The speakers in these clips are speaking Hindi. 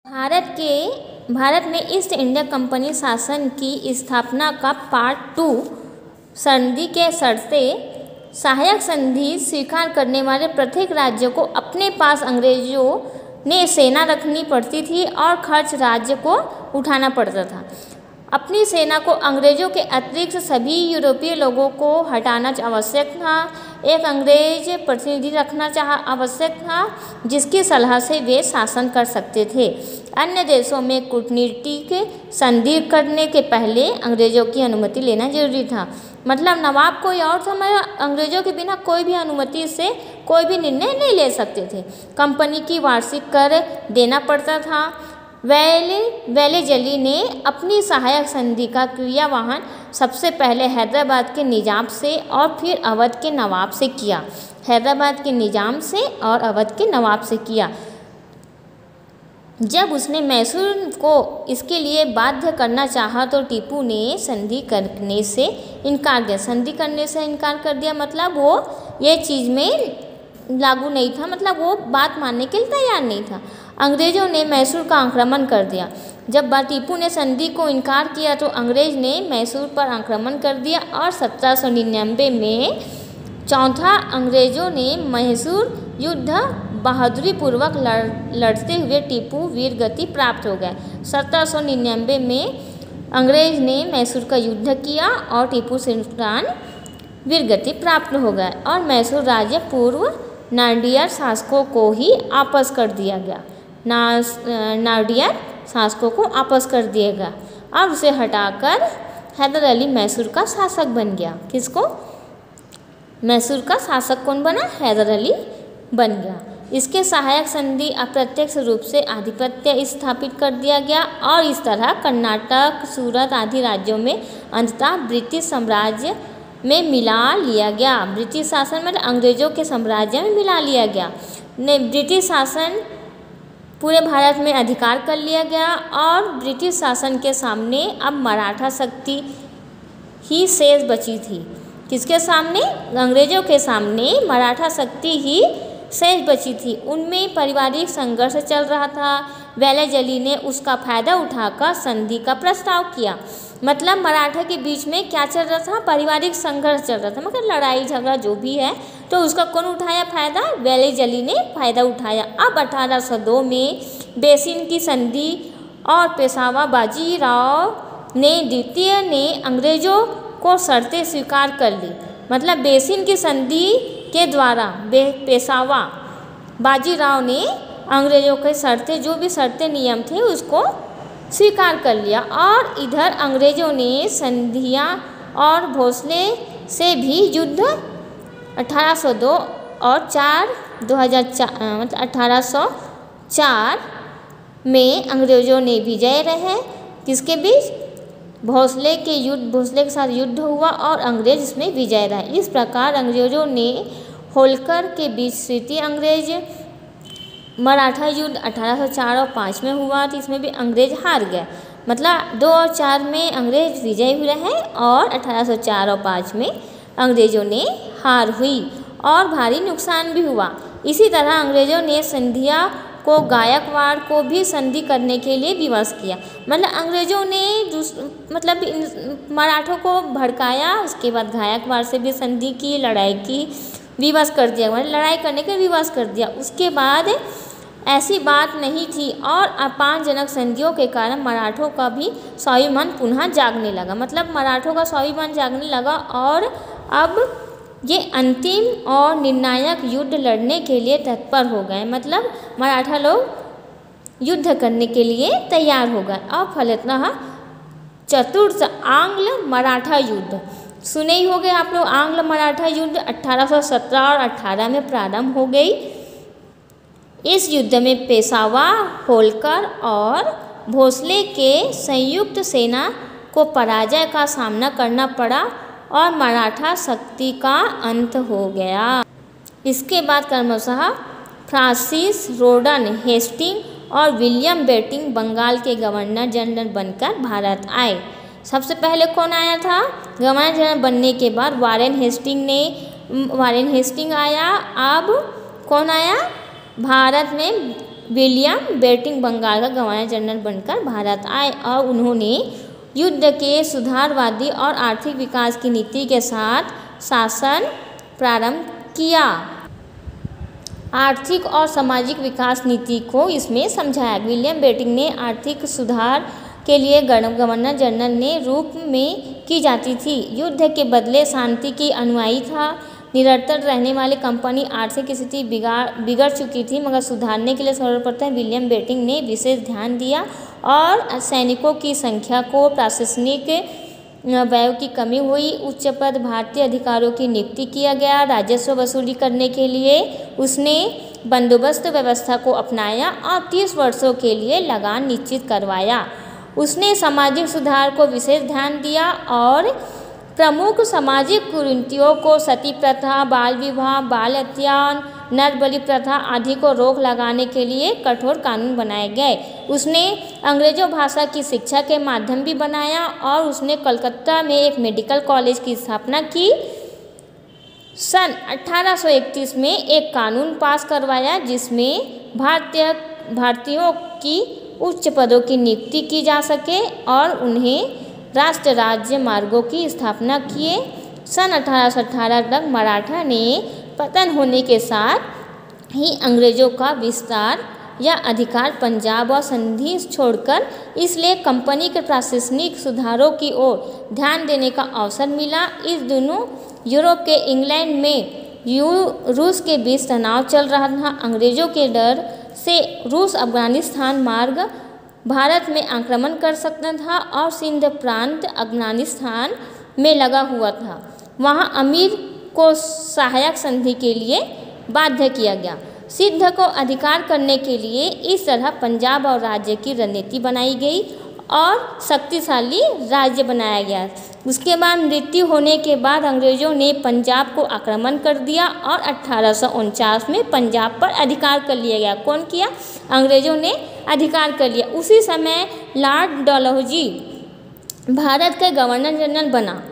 भारत में ईस्ट इंडिया कंपनी शासन की स्थापना का पार्ट 2 संधि के शर्तें सहायक संधि स्वीकार करने वाले प्रत्येक राज्य को अपने पास अंग्रेजों ने सेना रखनी पड़ती थी और खर्च राज्य को उठाना पड़ता था। अपनी सेना को अंग्रेजों के अतिरिक्त सभी यूरोपीय लोगों को हटाना आवश्यक था। एक अंग्रेज प्रतिनिधि रखना आवश्यक था जिसकी सलाह से वे शासन कर सकते थे। अन्य देशों में कूटनीतिक संधि करने के पहले अंग्रेजों की अनुमति लेना जरूरी था। मतलब नवाब कोई और था, मगर अंग्रेजों के बिना कोई भी अनुमति से कोई भी निर्णय नहीं ले सकते थे। कंपनी की वार्षिक कर देना पड़ता था। वेलेजली ने अपनी सहायक संधि का क्रियान्वयन सबसे पहले हैदराबाद के निजाम से और फिर अवध के नवाब से किया। हैदराबाद के निजाम से और अवध के नवाब से किया। जब उसने मैसूर को इसके लिए बाध्य करना चाहा तो टीपू ने संधि करने से इनकार किया। संधि करने से इनकार कर दिया मतलब वो ये चीज़ में लागू नहीं था, मतलब वो बात मानने के लिए तैयार नहीं था। अंग्रेज़ों ने मैसूर का आक्रमण कर दिया। जब टीपू ने संधि को इनकार किया तो अंग्रेज ने मैसूर पर आक्रमण कर दिया और 1799 में चौथा अंग्रेज़ों ने मैसूर युद्ध बहादुरी पूर्वक लड़ते हुए टीपू वीर गति प्राप्त हो गए। 1799 में अंग्रेज ने मैसूर का युद्ध किया और टीपू सुल्तान वीर गति प्राप्त हो गए और मैसूर राज्य पूर्व नाडियार शासकों को ही वापस कर दिया गया। नाडियार शासकों को वापस कर दिया गया और उसे हटाकर हैदर अली मैसूर का शासक बन गया। किसको? मैसूर का शासक कौन बना? हैदर अली बन गया। इसके सहायक संधि अप्रत्यक्ष रूप से आधिपत्य स्थापित कर दिया गया और इस तरह कर्नाटक, सूरत आदि राज्यों में अंततः ब्रिटिश साम्राज्य में मिला लिया गया। ब्रिटिश शासन मतलब अंग्रेजों के साम्राज्य में मिला लिया गया। ब्रिटिश शासन पूरे भारत में अधिकार कर लिया गया और ब्रिटिश शासन के सामने अब मराठा शक्ति ही शेष बची थी। किसके सामने? अंग्रेजों के सामने मराठा शक्ति ही शेष बची थी। उनमें पारिवारिक संघर्ष चल रहा था। वेलेजली ने उसका फायदा उठाकर संधि का प्रस्ताव किया। मतलब मराठा के बीच में क्या चल रहा था? पारिवारिक संघर्ष चल रहा था, मतलब लड़ाई झगड़ा जो भी है, तो उसका कौन उठाया फायदा? वेलेजली ने फायदा उठाया। अब 1802 में बेसिन की संधि और पेशवा बाजीराव ने द्वितीय ने अंग्रेजों को शर्तें स्वीकार कर ली। मतलब बेसिन की संधि के द्वारा पेशवा बाजीराव ने अंग्रेजों के शर्तें, जो भी शर्तें नियम थे, उसको स्वीकार कर लिया। और इधर अंग्रेजों ने संधिया और भोसले से भी युद्ध 1802 और 2004 मतलब 1804 में अंग्रेजों ने विजय रहे। किसके बीच? भोसले के साथ युद्ध हुआ और अंग्रेज इसमें विजय रहे। इस प्रकार अंग्रेजों ने होलकर के बीच तृतीय अंग्रेज मराठा युद्ध 1804 और 5 में हुआ, तो इसमें भी अंग्रेज हार गए। मतलब 2 और 4 में अंग्रेज विजय हुए हैं और 1804 और 5 में अंग्रेजों ने हार हुई और भारी नुकसान भी हुआ। इसी तरह अंग्रेजों ने सिंधिया को गायकवाड़ को भी संधि करने के लिए विवश किया। मतलब अंग्रेजों ने मराठों को भड़काया, उसके बाद गायकवाड़ से भी संधि की, लड़ाई की, विवश कर दिया, मतलब लड़ाई करने के विवश कर दिया। उसके बाद ऐसी बात नहीं थी और अपमानजनक संधियों के कारण मराठों का भी स्वाभिमान पुनः जागने लगा। मतलब मराठों का स्वाभिमान जागने लगा और अब ये अंतिम और निर्णायक युद्ध लड़ने के लिए तत्पर हो गए। मतलब मराठा लोग युद्ध करने के लिए तैयार हो गए। और फलतः चतुर्थ आंग्ल मराठा युद्ध सुने ही हो गए आप लोग। आंग्ल मराठा युद्ध 1817 और 18 में प्रारंभ हो गई। इस युद्ध में पेशवा, होलकर और भोसले के संयुक्त सेना को पराजय का सामना करना पड़ा और मराठा शक्ति का अंत हो गया। इसके बाद क्रमशः फ्रांसिस रोडन हेस्टिंग और विलियम बेटिंग बंगाल के गवर्नर जनरल बनकर भारत आए। सबसे पहले कौन आया था? गवर्नर जनरल बनने के बाद वारेन हेस्टिंग आया। अब कौन आया? भारत में विलियम बेंटिंक बंगाल का गवर्नर जनरल बनकर भारत आए और उन्होंने युद्ध के सुधारवादी और आर्थिक विकास की नीति के साथ शासन प्रारंभ किया। आर्थिक और सामाजिक विकास नीति को इसमें समझाया। विलियम बेंटिंक ने आर्थिक सुधार के लिए गवर्नर जनरल ने रूप में की जाती थी। युद्ध के बदले शांति की अनुयायी था। निरंतर रहने वाली कंपनी आर्थिक स्थिति बिगड़ चुकी थी, मगर सुधारने के लिए सर्वप्रथम विलियम बेंटिंक ने विशेष ध्यान दिया और सैनिकों की संख्या को, प्रशासनिक व्यय की कमी हुई, उच्च पद भारतीय अधिकारियों की नियुक्ति किया गया। राजस्व वसूली करने के लिए उसने बंदोबस्त व्यवस्था को अपनाया और 30 वर्षों के लिए लगान निश्चित करवाया। उसने सामाजिक सुधार को विशेष ध्यान दिया और प्रमुख सामाजिक कुरीतियों को सती प्रथा, बाल विवाह, बाल हत्या, नर बलि प्रथा आदि को रोक लगाने के लिए कठोर कानून बनाए गए। उसने अंग्रेजों भाषा की शिक्षा के माध्यम भी बनाया और उसने कलकत्ता में एक मेडिकल कॉलेज की स्थापना की। सन 1831 में एक कानून पास करवाया जिसमें भारतीयों की उच्च पदों की नियुक्ति की जा सके और उन्हें राष्ट्र राज्य मार्गों की स्थापना किए। सन 1818 तक मराठा ने पतन होने के साथ ही अंग्रेजों का विस्तार या अधिकार पंजाब और सिंध छोड़कर, इसलिए कंपनी के प्रशासनिक सुधारों की ओर ध्यान देने का अवसर मिला। इस दिनों यूरोप के इंग्लैंड में रूस के बीच तनाव चल रहा था। अंग्रेजों के डर से रूस अफगानिस्तान मार्ग भारत में आक्रमण कर सकता था और सिंध प्रांत अफगानिस्तान में लगा हुआ था। वहाँ अमीर को सहायक संधि के लिए बाध्य किया गया। सिंध को अधिकार करने के लिए इस तरह पंजाब और राज्य की रणनीति बनाई गई और शक्तिशाली राज्य बनाया गया। उसके बाद मृत्यु होने के बाद अंग्रेजों ने पंजाब को आक्रमण कर दिया और 1849 में पंजाब पर अधिकार कर लिया गया। कौन किया? अंग्रेजों ने अधिकार कर लिया। उसी समय लॉर्ड डलहौजी भारत का गवर्नर जनरल बना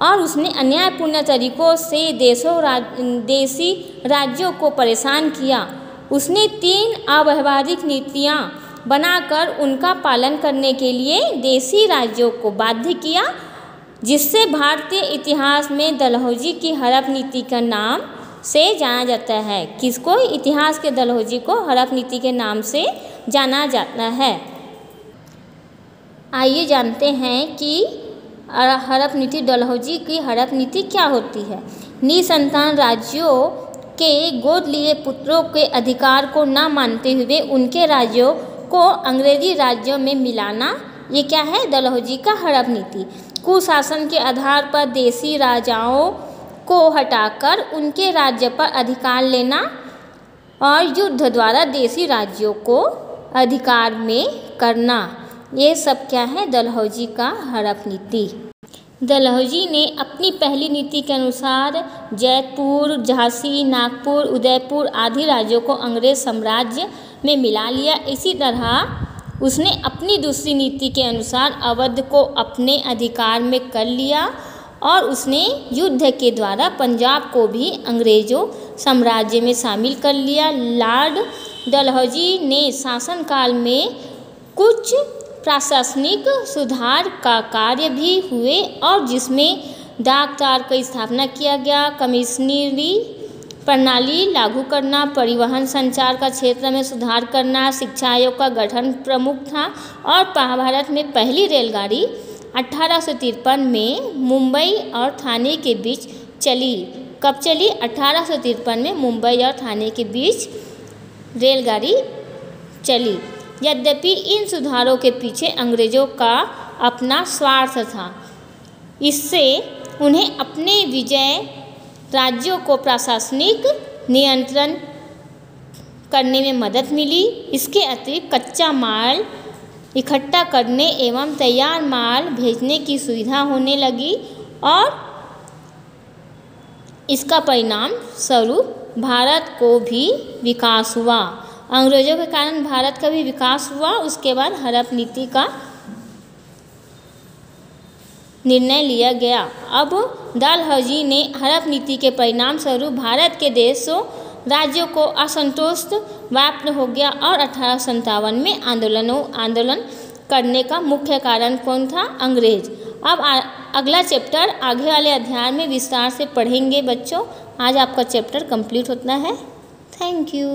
और उसने अन्यायपूर्ण तरीकों से देशी राज्यों को परेशान किया। उसने 3 अव्यावहारिक नीतियाँ बनाकर उनका पालन करने के लिए देशी राज्यों को बाध्य किया, जिससे भारतीय इतिहास में डलहौजी की हड़प नीति का नाम से जाना जाता है। किसको? इतिहास के डलहौजी को हड़प नीति के नाम से जाना जाता है। आइए जानते हैं कि हड़प नीति, डलहौजी की हड़प नीति क्या होती है। निसंतान राज्यों के गोद लिए पुत्रों के अधिकार को न मानते हुए उनके राज्यों को अंग्रेजी राज्यों में मिलाना, ये क्या है? डलहौजी का हड़प नीति। कुशासन के आधार पर देशी राजाओं को हटाकर उनके राज्य पर अधिकार लेना और युद्ध द्वारा देशी राज्यों को अधिकार में करना, ये सब क्या है? डलहौजी का हड़प नीति। डलहौजी ने अपनी पहली नीति के अनुसार जयपुर, झांसी, नागपुर, उदयपुर आदि राज्यों को अंग्रेज साम्राज्य में मिला लिया। इसी तरह उसने अपनी दूसरी नीति के अनुसार अवध को अपने अधिकार में कर लिया और उसने युद्ध के द्वारा पंजाब को भी अंग्रेजों साम्राज्य में शामिल कर लिया। लॉर्ड डलहौजी ने शासनकाल में कुछ प्रशासनिक सुधार का कार्य भी हुए और जिसमें डाक तार की स्थापना किया गया, कमिश्नरी प्रणाली लागू करना, परिवहन संचार का क्षेत्र में सुधार करना, शिक्षा आयोग का गठन प्रमुख था और भारत में पहली रेलगाड़ी 1853 में मुंबई और ठाणे के बीच चली। कब चली? 1853 में मुंबई और ठाणे के बीच रेलगाड़ी चली। यद्यपि इन सुधारों के पीछे अंग्रेजों का अपना स्वार्थ था। इससे उन्हें अपने विजय राज्यों को प्रशासनिक नियंत्रण करने में मदद मिली। इसके अतिरिक्त कच्चा माल इकट्ठा करने एवं तैयार माल भेजने की सुविधा होने लगी और इसका परिणाम स्वरूप भारत को भी विकास हुआ। अंग्रेजों के कारण भारत का भी विकास हुआ। उसके बाद हड़प नीति का निर्णय लिया गया। अब डलहौजी ने हड़प नीति के परिणाम स्वरूप भारत के देशों राज्यों को असंतोष व्याप्त हो गया और 1857 में आंदोलन करने का मुख्य कारण कौन था? अंग्रेज। अब अगला चैप्टर आगे वाले अध्याय में विस्तार से पढ़ेंगे बच्चों। आज आपका चैप्टर कंप्लीट होता है। Thank you.